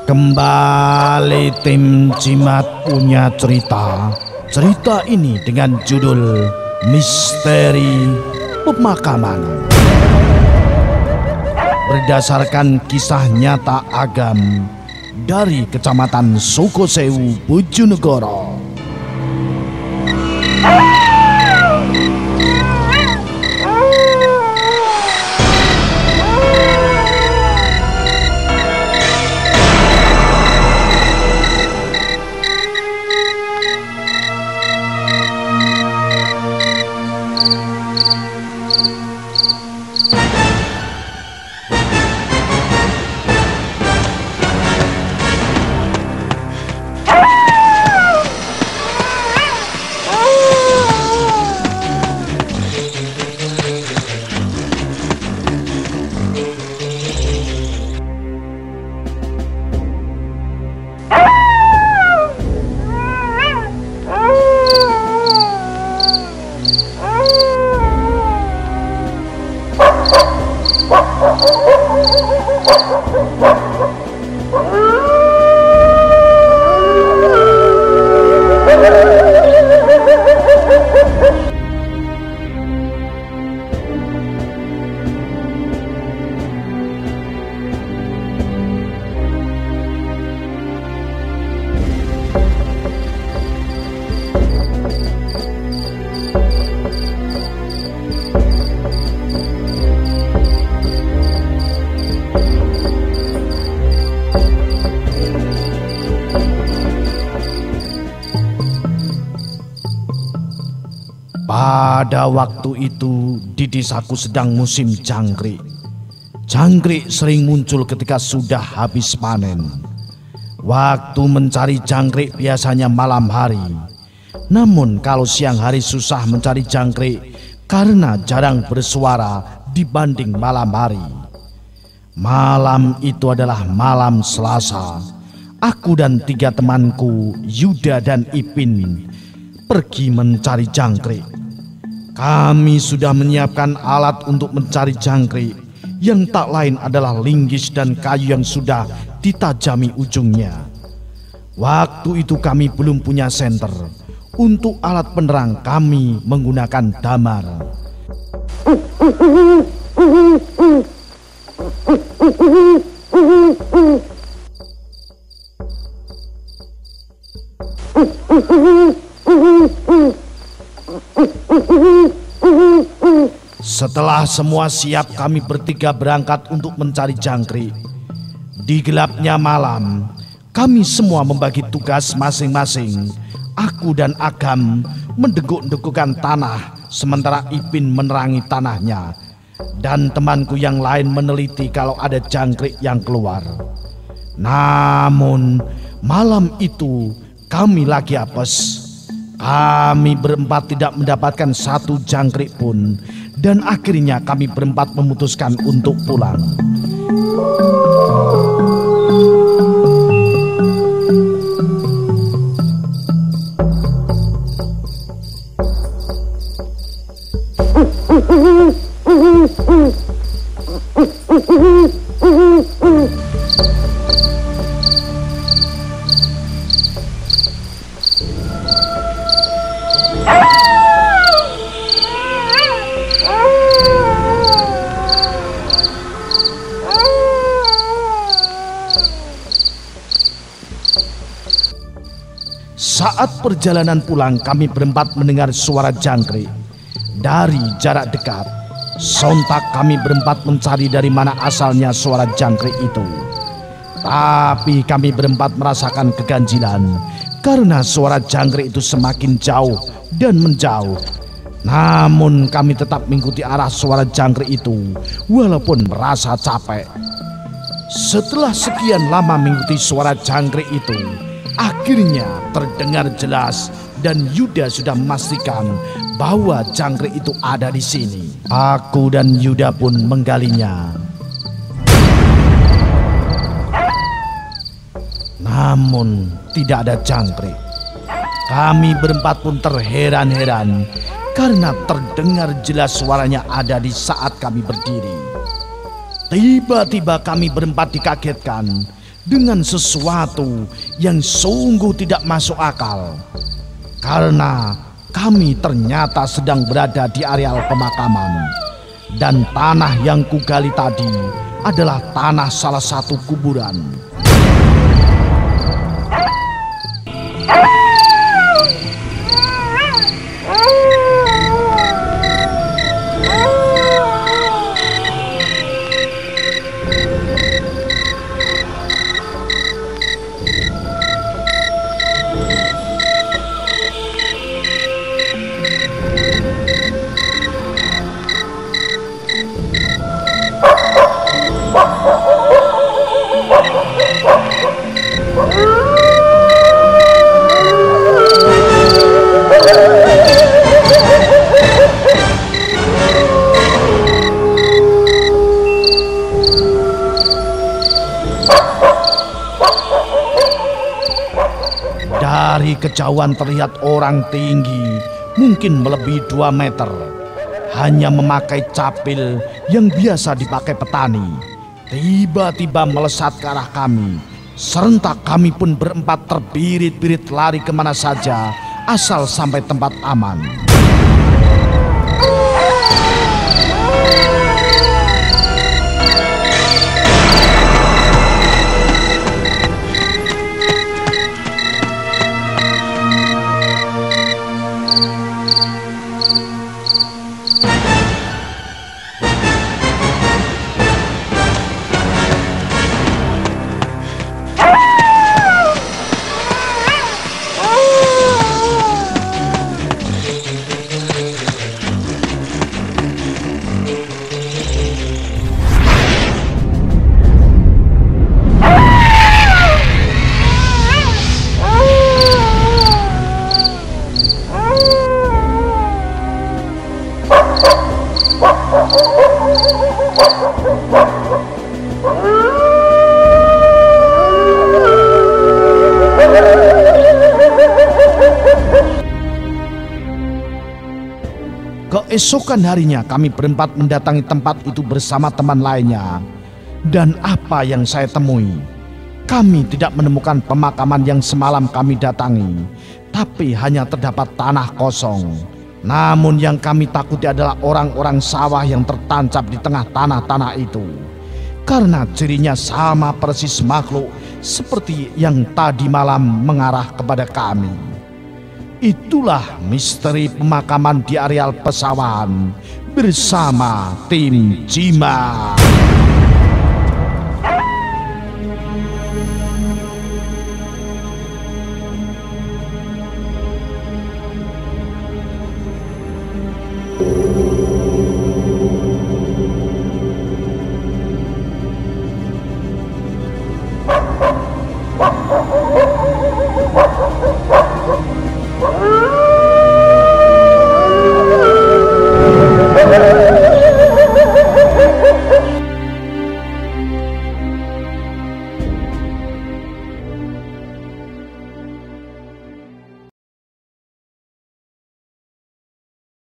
Kembali tim Cimat punya cerita. Cerita ini dengan judul Misteri Pemakaman. Berdasarkan kisah nyata Agam dari Kecamatan Sukosewu, Bojonegoro. Pada waktu itu di desaku sedang musim jangkrik. Jangkrik sering muncul ketika sudah habis panen. Waktu mencari jangkrik biasanya malam hari. Namun kalau siang hari susah mencari jangkrik karena jarang bersuara dibanding malam hari. Malam itu adalah malam Selasa. Aku dan 3 temanku, Yuda dan Ipin, pergi mencari jangkrik. Kami sudah menyiapkan alat untuk mencari jangkrik, yang tak lain adalah linggis dan kayu yang sudah ditajami ujungnya. Waktu itu kami belum punya senter. Untuk alat penerang kami menggunakan damar. Setelah semua siap, kami bertiga berangkat untuk mencari jangkrik. Di gelapnya malam, kami semua membagi tugas masing-masing. Aku dan Agam mendeguk-degukan tanah, sementara Ipin menerangi tanahnya. Dan temanku yang lain meneliti kalau ada jangkrik yang keluar. Namun malam itu kami lagi apes. Kami berempat tidak mendapatkan satu jangkrik pun. Dan akhirnya kami berempat memutuskan untuk pulang. Saat perjalanan pulang, kami berempat mendengar suara jangkrik dari jarak dekat. Sontak kami berempat mencari dari mana asalnya suara jangkrik itu. Tapi kami berempat merasakan keganjilan karena suara jangkrik itu semakin jauh dan menjauh. Namun kami tetap mengikuti arah suara jangkrik itu walaupun merasa capek. Setelah sekian lama mengikuti suara jangkrik itu, akhirnya terdengar jelas dan Yuda sudah memastikan bahwa jangkrik itu ada di sini. Aku dan Yuda pun menggalinya. Namun tidak ada jangkrik. Kami berempat pun terheran-heran karena terdengar jelas suaranya ada di saat kami berdiri. Tiba-tiba kami berempat dikagetkan dengan sesuatu yang sungguh tidak masuk akal. Karena kami ternyata sedang berada di areal pemakaman. Dan tanah yang kugali tadi adalah tanah salah satu kuburan. Dari kejauhan terlihat orang tinggi, mungkin melebihi 2 meter. Hanya memakai capil yang biasa dipakai petani. Tiba-tiba melesat ke arah kami. Serentak kami pun berempat terbirit-birit lari kemana saja, asal sampai tempat aman. Keesokan harinya kami berempat mendatangi tempat itu bersama teman lainnya. Dan apa yang saya temui? Kami tidak menemukan pemakaman yang semalam kami datangi, tapi hanya terdapat tanah kosong. Namun yang kami takuti adalah orang-orang sawah yang tertancap di tengah tanah-tanah itu. Karena cirinya sama persis makhluk seperti yang tadi malam mengarah kepada kami. Itulah misteri pemakaman di areal pesawahan bersama tim Cimat.